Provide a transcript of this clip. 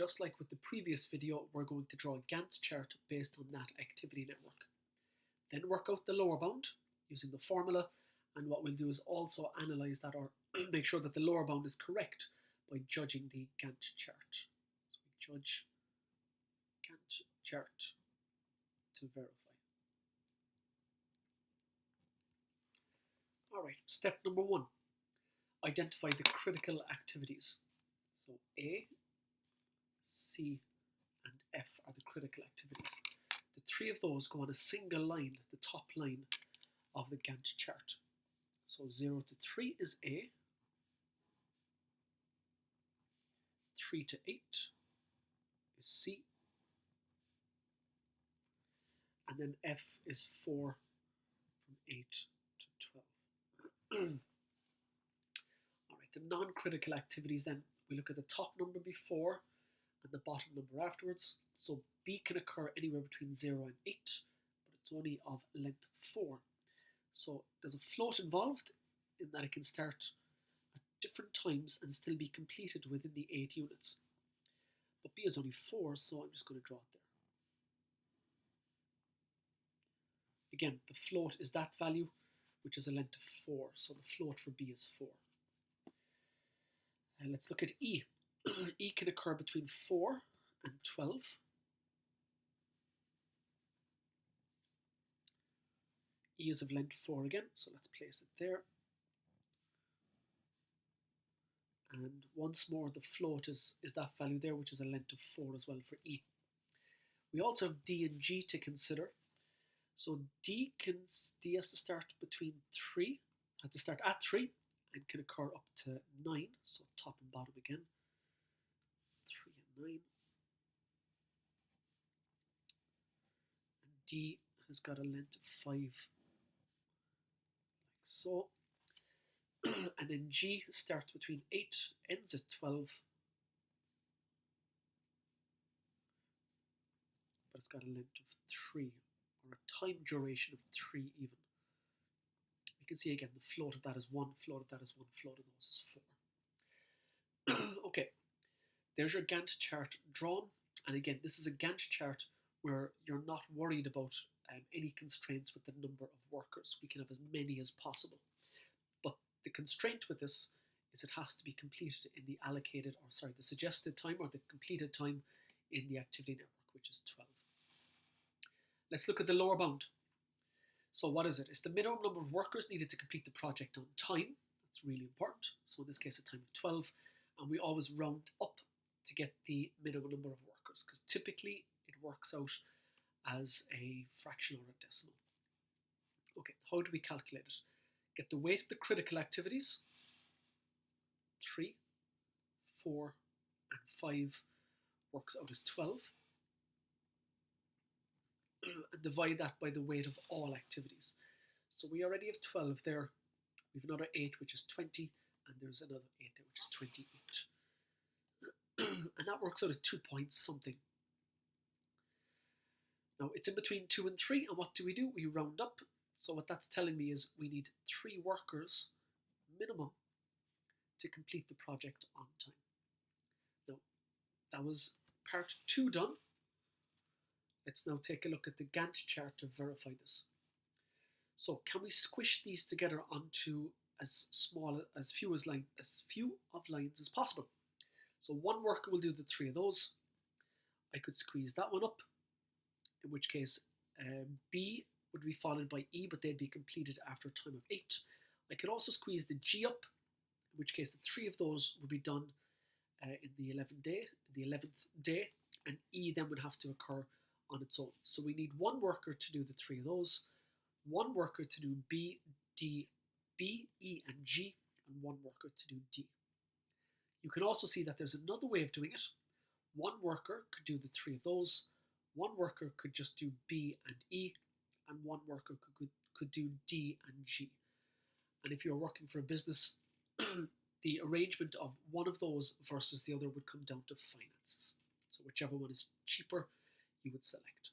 just like with the previous video, we're going to draw a Gantt chart based on that activity network. Then work out the lower bound using the formula, and what we'll do is also analyze that, or make sure that the lower bound is correct by judging the Gantt chart. So we judge Gantt chart to verify. Alright, step number 1. Identify the critical activities. So A, C, and F are the critical activities. The 3 of those go on a single line, the top line of the Gantt chart. So 0 to 3 is A, 3 to 8 is C, and then F is 4 from 8 to 12. Alright, the non-critical activities then, we look at the top number before and the bottom number afterwards. So B can occur anywhere between 0 and 8, but it's only of length 4. So there's a float involved in that it can start at different times and still be completed within the 8 units. But B is only 4, so I'm just going to draw it there. Again, the float is that value, which is a length of 4. So the float for B is 4. Let's look at E. E can occur between 4 and 12. E is of length 4 again, so let's place it there. And once more, the float is that value there, which is a length of 4 as well for E. We also have D and G to consider. So D has to start between 3, has to start at 3, and can occur up to 9, so top and bottom again, 3 and 9. And D has got a length of 5, like so. And then G starts between 8, ends at 12, but it's got a length of 3, or a time duration of 3 even. You can see again the float of that is 1, float of that is 1, float of those is 4. Okay, there's your Gantt chart drawn, and again this is a Gantt chart where you're not worried about any constraints with the number of workers. We can have as many as possible. But the constraint with this is it has to be completed in the the suggested time or the completed time in the activity network, which is 12. Let's look at the lower bound. So what is it? It's the minimum number of workers needed to complete the project on time. That's really important. So in this case, a time of 12. And we always round up to get the minimum number of workers, because typically it works out as a fraction or a decimal. Okay, how do we calculate it? Get the weight of the critical activities, 3, 4, and 5 works out as 12. And divide that by the weight of all activities. So we already have 12 there. We have another 8, which is 20, and there's another 8 there, which is 28. And that works out as 2 points something. Now it's in between 2 and 3, and what do? We round up. So what that's telling me is we need 3 workers minimum to complete the project on time. Now that was part 2 done. Let's now take a look at the Gantt chart to verify this. So can we squish these together onto as few of lines as possible? So one worker will do the 3 of those. I could squeeze that one up, in which case B would be followed by E, but they'd be completed after a time of 8. I could also squeeze the G up, in which case the 3 of those would be done in the 11th day, and E then would have to occur on its own. So we need one worker to do the 3 of those, one worker to do B, E, and G, and one worker to do D. You can also see that there's another way of doing it. One worker could do the 3 of those, one worker could just do B and E, and one worker could do D and G. And if you're working for a business, the arrangement of one of those versus the other would come down to finances. So whichever one is cheaper, you would select.